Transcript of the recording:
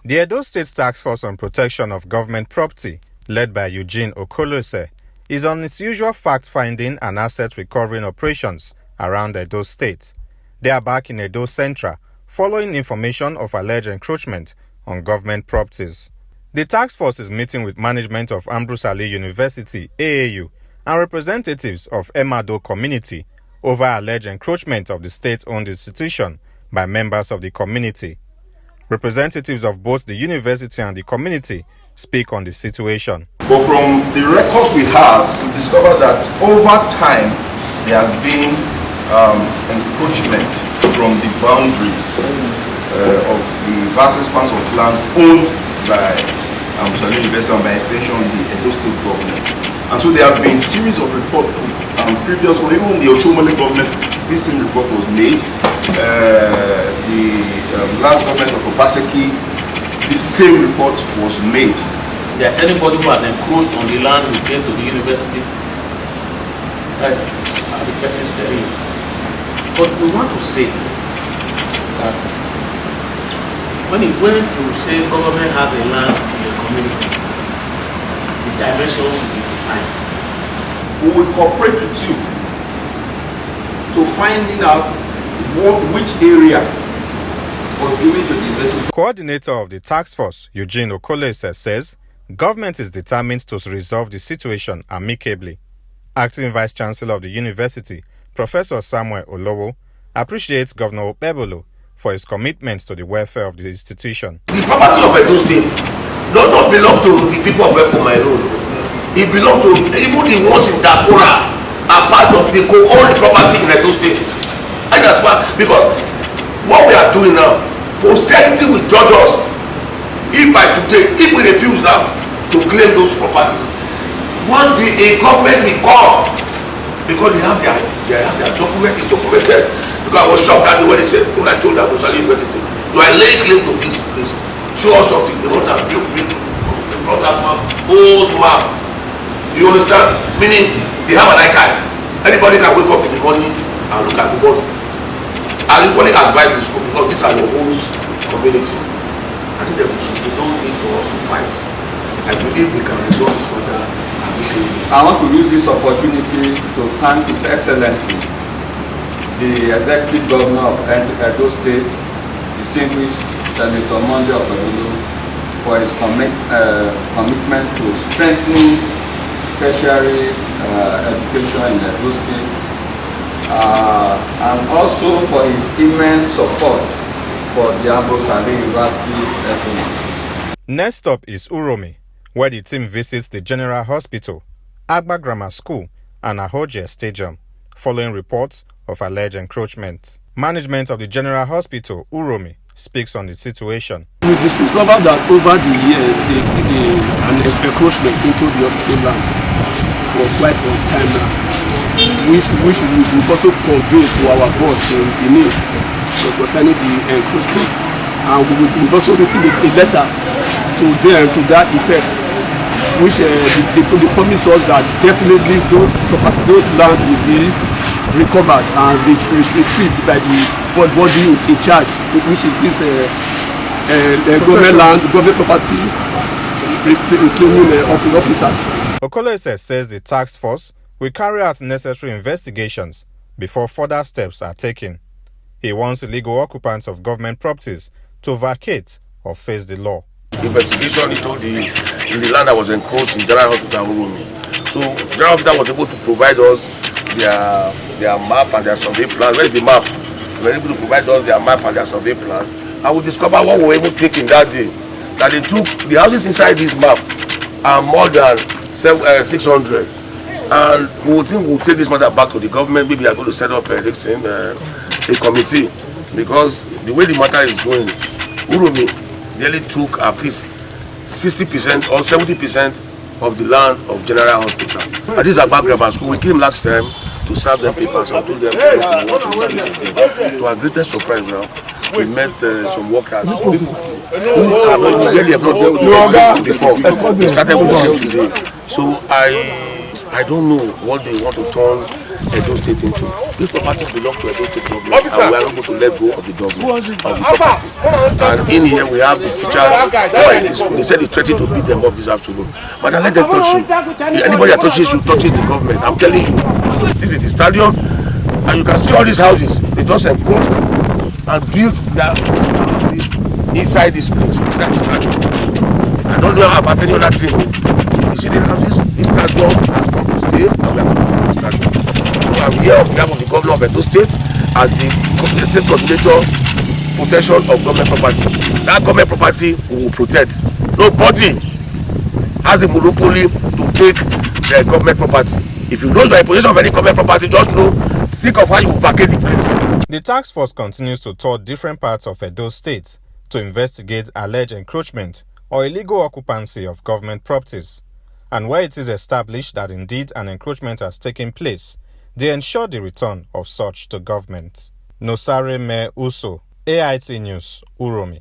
The Edo State Task Force on Protection of Government Property, led by Eugene Okolose, is on its usual fact-finding and asset-recovering operations around Edo State. They are back in Edo Central, following information of alleged encroachment on government properties. The task force is meeting with management of Ambrose Ali University, AAU, and representatives of Emado community over alleged encroachment of the state-owned institution by members of the community. Representatives of both the university and the community speak on the situation. But from the records we have, we discovered that over time there has been encroachment from the boundaries of the vast expanse of land owned by Ambrose University and by extension the Edo State government. And so there have been series of reports previous, or even the Oshomole government, this same report was made. The last government of Obaseki, this same report was made. There's anybody who has encroached on the land we gave to the university, that's the person's peril. But we want to say that when you say government has a land in the community, the dimensions should be defined. We will cooperate with you to finding out which area was given to the university. Coordinator of the task force, Eugene Okolese, says government is determined to resolve the situation amicably. Acting Vice Chancellor of the university, Professor Samuel Olowo, appreciates Governor Okpebholo for his commitment to the welfare of the institution. The property of Edo State does not belong to the people of Ekoma alone. It belongs to even the ones in diaspora are part of the co-owned property in Edo State. And that's why, because what we are doing now, posterity will judge us if by today, if we refuse now to claim those properties. One day a government will come because they have their document, is documented. Because I was shocked that when they said, when I told them Ambrose Ali University, you are laying claim to this place. Show us something. They brought out map, old map. You understand? Meaning they have an archive. Anybody can wake up in the morning and look at the body. I equally advise the school because these are your host community. I think there don't need for us to fight. I believe we can resolve this matter amicably. I want to use this opportunity to thank His Excellency, the Executive Governor of Edo State, distinguished Senator Monday Okpebholo, for his commitment to strengthening tertiary education in Edo State, and also for his immense support for the Ambrose Ali University. Next up is Uromi, where the team visits the General Hospital, Agba Grammar School, and Ahoje Stadium, following reports of alleged encroachment. Management of the General Hospital, Uromi, speaks on the situation. We discovered that over the years, an encroachment into the hospital land for quite some time now, which we also convey to our boss in Benin concerning the encroachment. And we've also written a letter to them to that effect, which they promise us that definitely those land will be recovered and retrieved by the body in charge, which is this government land, government property, including officers. Okolese says the task force will carry out necessary investigations before further steps are taken. He wants illegal occupants of government properties to vacate or face the law. Investigation into the land that was encroached in General Hospital Urumi. So General Hospital was able to provide us their map and their survey plan. Where is the map? They were able to provide us their map and their survey plan. And we discovered what we were able to take in that day. That they took the houses inside this map are more than 600. And we think we'll take this matter back to the government. Maybe they are going to set up a committee. Because the way the matter is going, Urumi nearly took at least 60% or 70% of the land of General Hospital. And this is Agba Grammar School. We came last time to serve them papers and told them to our greatest surprise now, we met some workers who have not done before. They started with them today. So I don't know what they want to turn Edo State into. This property belongs to Edo State government, and we are not going to let go of the government of the property. And in here we have the teachers who are in the school. They said they threatened to beat them up this afternoon. But I let them touch you. Anybody that touches you touches the government. I'm telling you, this is the stadium, and you can see all these houses. They just encroached and built their inside this place, inside the stadium. I don't know about any other thing. You see the houses, this stadium has come to stay, and we are going to build the stadium. So I'm here on behalf of the governor of Edo State as the state coordinator protection of government property. That government property we will protect. Nobody has the monopoly to take the government property. If you know you are in possession of any government property, just know, think of how you will package the place. The task force continues to tour different parts of Edo State to investigate alleged encroachment or illegal occupancy of government properties. And where it is established that indeed an encroachment has taken place, they ensure the return of such to government. Nosare Me Uso, AIT News, Uromi.